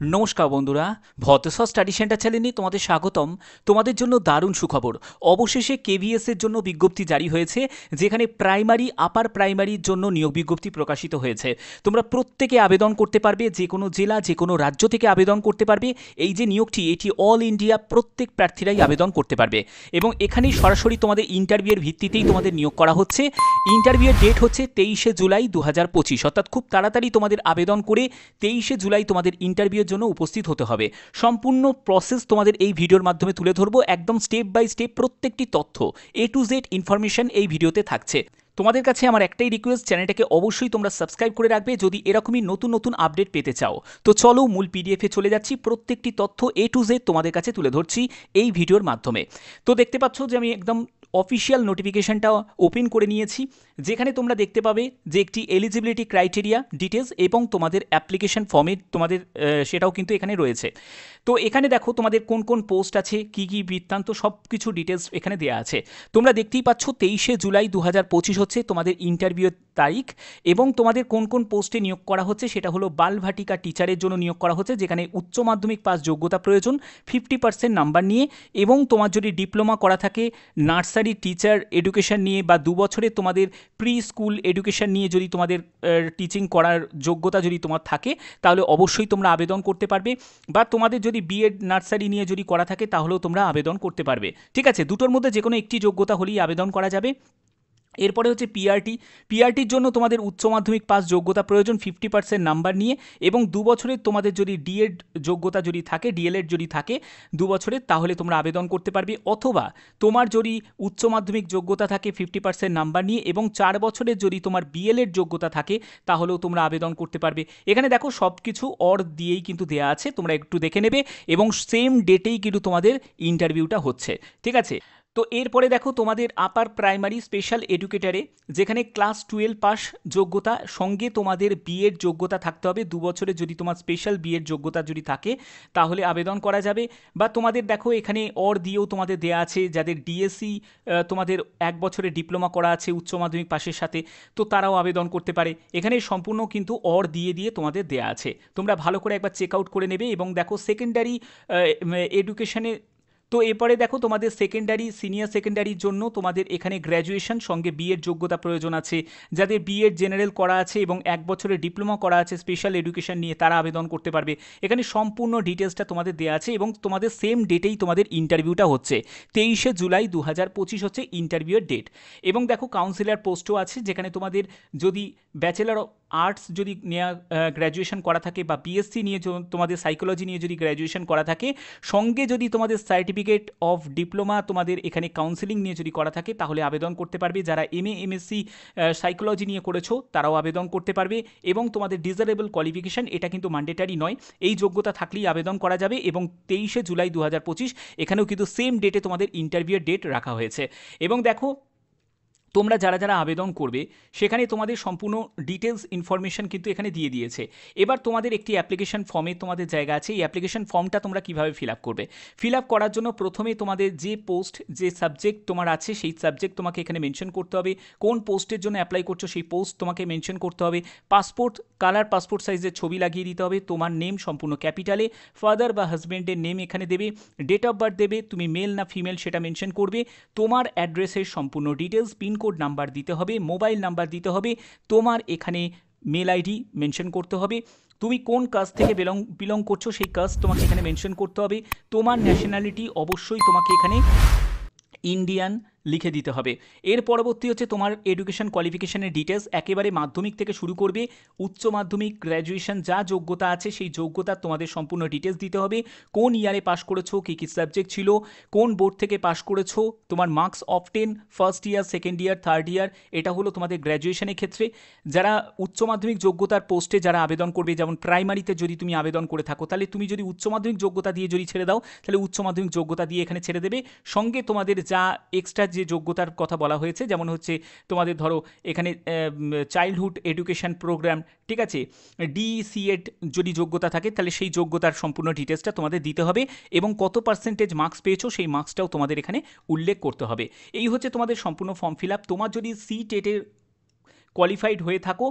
নমস্কার বন্ধুরা, ভতেশ্বর study centre চ্যানেলে তোমাদের স্বাগতম। তোমাদের জন্য দারুণ সুখবর। অবশেষে কেভিএস এর জন্য বিজ্ঞপ্তি জারি হয়েছে, যেখানে প্রাইমারি আপার প্রাইমারির জন্য নিয়োগ বিজ্ঞপ্তি প্রকাশিত হয়েছে। তোমরা প্রত্যেকে আবেদন করতে পারবে, যে কোনো জেলা যে কোনো রাজ্য থেকে আবেদন করতে পারবে। এই যে নিয়োগটি, এটি অল ইন্ডিয়া প্রত্যেক প্রার্থীরাই আবেদন করতে পারবে এবং এখানেই সরাসরি তোমাদের ইন্টারভিউয়ের ভিত্তিতেই তোমাদের নিয়োগ করা হচ্ছে। ইন্টারভিউয়ের ডেট হচ্ছে 23শে জুলাই 2025, অর্থাৎ খুব তাড়াতাড়ি তোমাদের আবেদন করে 23শে জুলাই তোমাদের ইন্টারভিউ জন্য উপস্থিত হতে হবে। সম্পূর্ণ প্রসেস তোমাদের এই ভিডিওর মাধ্যমে তুলে ধরবো, একদম স্টেপ বাই স্টেপ প্রত্যেকটি তথ্য A to Z ইনফরমেশন এই ভিডিওতে থাকছে। তোমাদের কাছে আমার একটাই রিকোয়েস্ট, চ্যানেলটাকে অবশ্যই তোমরা সাবস্ক্রাইব করে রাখবে যদি এরকমই নতুন নতুন আপডেট পেতে চাও। তো চলো মূল পিডিএফে চলে যাচ্ছি, প্রত্যেকটি তথ্য A to Z তোমাদের কাছে তুলে ধরছি এই ভিডিওর মাধ্যমে। তো দেখতে পাচ্ছ যে আমি একদম অফিসিয়াল নোটিফিকেশনটা ওপেন করে নিয়েছি, যেখানে তোমরা দেখতে পাবে যে একটি এলিজিবিলিটি ক্রাইটেরিয়া ডিটেলস এবং তোমাদের অ্যাপ্লিকেশন ফর্মে তোমাদের সেটাও কিন্তু এখানে রয়েছে। তো এখানে দেখো তোমাদের কোন কোন পোস্ট আছে, কি কি বৃত্তান্ত, সব কিছু ডিটেলস এখানে দেওয়া আছে। তোমরা দেখতেই পাচ্ছ 23শে জুলাই 2025 হচ্ছে তোমাদের ইন্টারভিউর তারিখ এবং তোমাদের কোন কোন পোস্টে নিয়োগ করা হচ্ছে সেটা হলো বালভাটিকা টিচারের জন্য নিয়োগ করা হচ্ছে, যেখানে উচ্চ মাধ্যমিক পাস যোগ্যতা প্রয়োজন 50% নাম্বার নিয়ে, এবং তোমার যদি ডিপ্লোমা করা থাকে নার্সারি টিচার এডুকেশন নিয়ে বা 2 বছরের তোমাদের প্রি স্কুল এডুকেশন নিয়ে যদি তোমাদের টিচিং করার যোগ্যতা যদি তোমার থাকে, তাহলে অবশ্যই তোমরা আবেদন করতে পারবে। বা তোমাদের যদি বিএড নার্সারি নিয়ে যদি করা থাকে তাহলেও তোমরা আবেদন করতে পারবে। ঠিক আছে, দুটোর মধ্যে যে কোনো একটি যোগ্যতা হলেই আবেদন করা যাবে। এরপরে হচ্ছে পিআরটির জন্য তোমাদের উচ্চ মাধ্যমিক পাস যোগ্যতা প্রয়োজন 50% নাম্বার নিয়ে, এবং 2 বছরের তোমাদের যদি ডিএড যোগ্যতা যদি থাকে, ডিএলএড যদি থাকে 2 বছরের, তাহলে তোমরা আবেদন করতে পারবে। অথবা তোমার যদি উচ্চ মাধ্যমিক যোগ্যতা থাকে 50% নাম্বার নিয়ে এবং 4 বছরের যদি তোমার বিএলএড যোগ্যতা থাকে, তাহলেও তোমরা আবেদন করতে পারবে। এখানে দেখো সব কিছু অর দিয়েই কিন্তু দেওয়া আছে, তোমরা একটু দেখে নেবে এবং সেম ডেটেই কিন্তু তোমাদের ইন্টারভিউটা হচ্ছে। ঠিক আছে, তো এরপরে দেখো তোমাদের আপার প্রাইমারি স্পেশাল এডুকেটারে, যেখানে ক্লাস 12 পাস যোগ্যতা সঙ্গে তোমাদের বিএড যোগ্যতা থাকতে হবে। 2 বছরের যদি তোমার স্পেশাল বিএড যোগ্যতা যদি থাকে তাহলে আবেদন করা যাবে। বা তোমাদের দেখো এখানে অর দিয়েও তোমাদের দেয়া আছে, যাদের ডিএসসি তোমাদের 1 বছরের ডিপ্লোমা করা আছে উচ্চ মাধ্যমিক পাশের সাথে, তো তারাও আবেদন করতে পারে। এখানে সম্পূর্ণ কিন্তু অর দিয়ে দিয়ে তোমাদের দেয়া আছে, তোমরা ভালো করে একবার চেক আউট করে নেবে। এবং দেখো সেকেন্ডারি এডুকেশনে, তো এরপরে দেখো তোমাদের সেকেন্ডারি সিনিয়র সেকেন্ডারির জন্য তোমাদের এখানে গ্র্যাজুয়েশন সঙ্গে বিএড যোগ্যতা প্রয়োজন আছে। যাদের বিএড জেনারেল করা আছে এবং 1 বছরের ডিপ্লোমা করা আছে স্পেশাল এডুকেশন নিয়ে, তারা আবেদন করতে পারবে। এখানে সম্পূর্ণ ডিটেলসটা তোমাদের দেওয়া আছে এবং তোমাদের সেম ডেটেই তোমাদের ইন্টারভিউটা হচ্ছে। 23শে জুলাই 2025 হচ্ছে ইন্টারভিউয়ের ডেট। এবং দেখো কাউন্সিলর পোস্টও আছে, যেখানে তোমাদের যদি ব্যাচেলার অফ আর্টস যদি নেওয়া গ্র্যাজুয়েশন করা থাকে বা বিএসসি নিয়ে তোমাদের সাইকোলজি নিয়ে যদি গ্র্যাজুয়েশন করা থাকে, সঙ্গে যদি তোমাদের সার্টিফিকেট অফ ডিপ্লোমা তোমাদের এখানে কাউন্সিলিং নিয়ে যদি করা থাকে, তাহলে আবেদন করতে পারবে। যারা এমএ এমএসসি সাইকোলজি নিয়ে করেছো তারাও আবেদন করতে পারবে। এবং তোমাদের ডিজারেবল কোয়ালিফিকেশান এটা কিন্তু ম্যান্ডেটারি নয়, এই যোগ্যতা থাকলেই আবেদন করা যাবে। এবং 23শে জুলাই 2025 এখানেও কিন্তু সেম ডেটে তোমাদের ইন্টারভিউয়ের ডেট রাখা হয়েছে। এবং দেখো তোমরা যারা যারা আবেদন করবে সেখানে তোমাদের সম্পূর্ণ ডিটেলস ইনফরমেশন কিন্তু এখানে দিয়ে দিয়েছে। এবার তোমাদের একটি অ্যাপ্লিকেশন ফর্মে তোমাদের জায়গা আছে, এই অ্যাপ্লিকেশন ফর্মটা তোমরা কীভাবে ফিল আপ করবে। ফিল আপ করার জন্য প্রথমে তোমাদের যে পোস্ট যে সাবজেক্ট তোমার আছে সেই সাবজেক্ট তোমাকে এখানে মেনশন করতে হবে। কোন পোস্টের জন্য অ্যাপ্লাই করছো সেই পোস্ট তোমাকে মেনশন করতে হবে। পাসপোর্ট কালার পাসপোর্ট সাইজের ছবি লাগিয়ে দিতে হবে। তোমার নেম সম্পূর্ণ ক্যাপিটালে, ফাদার বা হাজব্যান্ডের নেম এখানে দেবে, ডেট অফ বার্থ দেবে, তুমি মেল না ফিমেল সেটা মেনশন করবে। তোমার অ্যাড্রেসের সম্পূর্ণ ডিটেলস, পিনকোড নাম্বার দিতে হবে, মোবাইল নাম্বার দিতে হবে, তোমার এখানে মেল আইডি মেনশন করতে হবে, তুমি কোন কাস্ট থেকে বিলং করছো সেই কাস্ট তোমাকে এখানে মেনশন করতে হবে, তোমার ন্যাশনালিটি অবশ্যই তোমাকে এখানে ইন্ডিয়ান লিখে দিতে হবে। এর পরবর্তী হচ্ছে তোমার এডুকেশন কোয়ালিফিকেশনের ডিটেলস, একেবারে মাধ্যমিক থেকে শুরু করবে উচ্চ মাধ্যমিক গ্র্যাজুয়েশন যা যোগ্যতা আছে সেই যোগ্যতার তোমাদের সম্পূর্ণ ডিটেলস দিতে হবে। কোন ইয়ারে পাস করেছো, কী কী সাবজেক্ট ছিল, কোন বোর্ড থেকে পাস করেছো, তোমার marks of 10 first year second year third year, এটা হলো তোমাদের গ্র্যাজুয়েশনের ক্ষেত্রে। যারা উচ্চ মাধ্যমিক যোগ্যতার পোস্টে যারা আবেদন করবে, যেমন প্রাইমারিতে যদি তুমি আবেদন করে থাকো, তাহলে তুমি যদি উচ্চ মাধ্যমিক যোগ্যতা দিয়ে যদি ছেড়ে দাও, তাহলে উচ্চ মাধ্যমিক যোগ্যতা দিয়ে এখানে ছেড়ে দেবে। সঙ্গে তোমাদের যা এক্সট্রা যে যোগ্যতার কথা বলা হয়েছে, যেমন হচ্ছে তোমাদের ধরো এখানে চাইল্ডহুড এডুকেশন প্রোগ্রাম, ঠিক আছে, ডিসিএড যদি যোগ্যতা থাকে তাহলে সেই যোগ্যতার সম্পূর্ণ ডিটেলসটা তোমাদের দিতে হবে এবং কত পার্সেন্টেজ মার্কস পেয়েছো সেই মার্কসটাও তোমাদের এখানে উল্লেখ করতে হবে। এই হচ্ছে তোমাদের সম্পূর্ণ ফর্ম ফিল আপ। তোমার যদি সি টেটের কোয়ালিফাইড হয়ে থাকো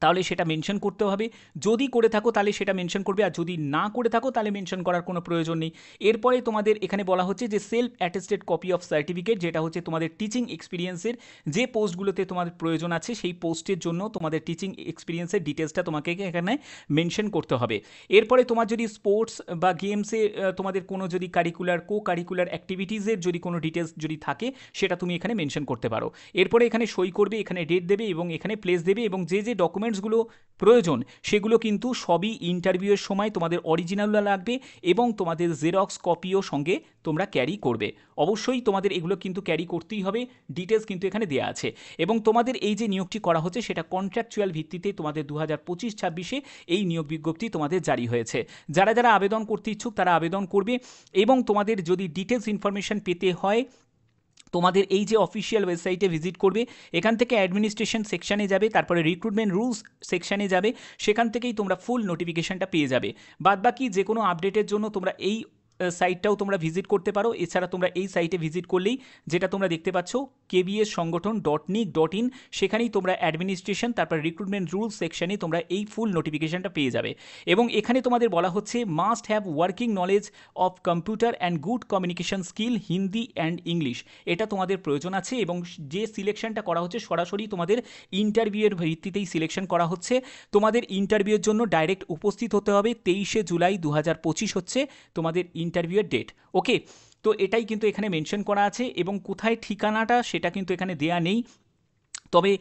তাহলে সেটা মেনশন করতে হবে। যদি করে থাকো তাহলে সেটা মেনশন করবে, আর যদি না করে থাকো তাহলে মেনশন করার কোনো প্রয়োজন নেই। এরপরে তোমাদের এখানে বলা হচ্ছে যে self attested copy of certificate, যেটা হচ্ছে তোমাদের টিচিং এক্সপিরিয়েন্সের যে পোস্টগুলোতে তোমাদের প্রয়োজন আছে সেই পোস্টের জন্য তোমাদের টিচিং এক্সপিরিয়েন্সের ডিটেলসটা তোমাকে এখানে মেনশন করতে হবে। এরপরে তোমার যদি স্পোর্টস বা গেমসে তোমাদের কোনো যদি কারিকুলার অ্যাক্টিভিটিসের যদি কোনো ডিটেলস যদি থাকে সেটা তুমি এখানে মেনশন করতে পারো। এরপরে এখানে সই করবে, এখানে ডেট দেবে এবং এখানে প্লেস দেবে, এবং যে যে ডকুমেন্টসগুলো প্রয়োজন সেগুলো কিন্তু সবই ইন্টারভিউয়ের সময় তোমাদের অরিজিনাল লাগবে, এবং তোমাদের জেরক্স কপিও সঙ্গে তোমরা ক্যারি করবে। অবশ্যই তোমাদের এগুলো কিন্তু ক্যারি করতেই হবে, ডিটেলস কিন্তু এখানে দেওয়া আছে। এবং তোমাদের এই যে নিয়োগটি করা হচ্ছে সেটা কন্ট্রাকচুয়াল ভিত্তিতে তোমাদের 2025-26 এই নিয়োগ বিজ্ঞপ্তি তোমাদের জারি হয়েছে। যারা যারা আবেদন করতে ইচ্ছুক তারা আবেদন করবে, এবং তোমাদের যদি ডিটেলস ইনফরমেশন পেতে হয় তোমাদের এই যে অফিসিয়াল ওয়েবসাইটে ভিজিট করবে, এখান থেকে অ্যাডমিনিস্ট্রেশন সেকশানে যাবে, তারপরে রিক্রুটমেন্ট রুলস সেকশানে যাবে, সেখান থেকেই তোমরা ফুল নোটিফিকেশনটা পেয়ে যাবে। বাদবাকি যে কোনো আপডেটের জন্য তোমরা এই সাইটটাও তোমরা ভিজিট করতে পারো। এছাড়া তোমরা এই সাইটে ভিজিট করলেই যেটা তোমরা দেখতে পাচ্ছ kbssongothan.nic.in, সেখানেই তোমরা অ্যাডমিনিস্ট্রেশন তারপর রিক্রুটমেন্ট রুলস সেকশনে তোমরা এই ফুল নোটিফিকেশনটা পেয়ে যাবে। এবং এখানে তোমাদের বলা হচ্ছে must have working knowledge of computer and good communication skill Hindi and English, এটা তোমাদের প্রয়োজন আছে। এবং যে সিলেকশনটা করা হচ্ছে সরাসরি তোমাদের ইন্টারভিউয়ের ভিত্তিতেই সিলেকশন করা হচ্ছে। তোমাদের ইন্টারভিউয়ের জন্য ডাইরেক্ট উপস্থিত হতে হবে। 23শে জুলাই 2025 হচ্ছে তোমাদের ইন্টারভিউয়ের ডেট। ওকে, তো এটাই কিন্তু এখানে মেনশন করা আছে, এবং কোথায় ঠিকানাটা সেটা কিন্তু এখানে দেয়া নেই। তবে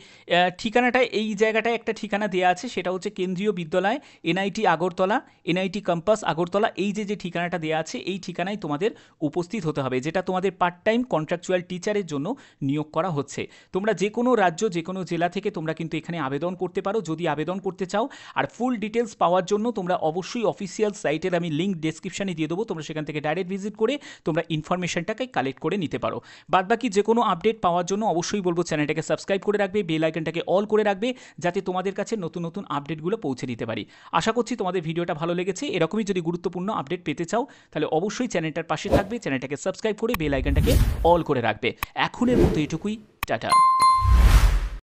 ঠিকানাটা এই জায়গাটায় একটা ঠিকানা দেওয়া আছে, সেটা হচ্ছে কেন্দ্রীয় বিদ্যালয় NIT Agartala, NIT campus Agartala. এই যে ঠিকানাটা দেওয়া আছে এই ঠিকানায় তোমাদের উপস্থিত হতে হবে, যেটা তোমাদের পার্ট টাইম কন্ট্রাকচুয়াল টিচারের জন্য নিয়োগ করা হচ্ছে। তোমরা যে কোনো রাজ্য যে কোনো জেলা থেকে তোমরা কিন্তু এখানে আবেদন করতে পারো যদি আবেদন করতে চাও। আর ফুল ডিটেলস পাওয়ার জন্য তোমরা অবশ্যই অফিসিয়াল সাইটের আমি লিঙ্ক ডেসক্রিপশানে দিয়ে দেবো, তোমরা সেখান থেকে ডাইরেক্ট ভিজিট করে তোমরা ইনফরমেশনটাকে কালেক্ট করে নিতে পারো। বাদবাকি যে কোনো আপডেট পাওয়ার জন্য অবশ্যই বলবো চ্যানেলটাকে সাবস্ক্রাইব করে রাখবে, বেল আইকনটাকে অল করে রাখবে, যাতে তোমাদের কাছে নতুন নতুন আপডেটগুলো পৌঁছে দিতে পারি। আশা করছি তোমাদের ভিডিওটা ভালো লেগেছে। এরকমই যদি গুরুত্বপূর্ণ আপডেট পেতে চাও তাহলে অবশ্যই চ্যানেলটার পাশে থাকবে, চ্যানেলটাকে সাবস্ক্রাইব করে বেল আইকনটাকে অল করে রাখবে। এখনের মতো এটুকুই, টাটা।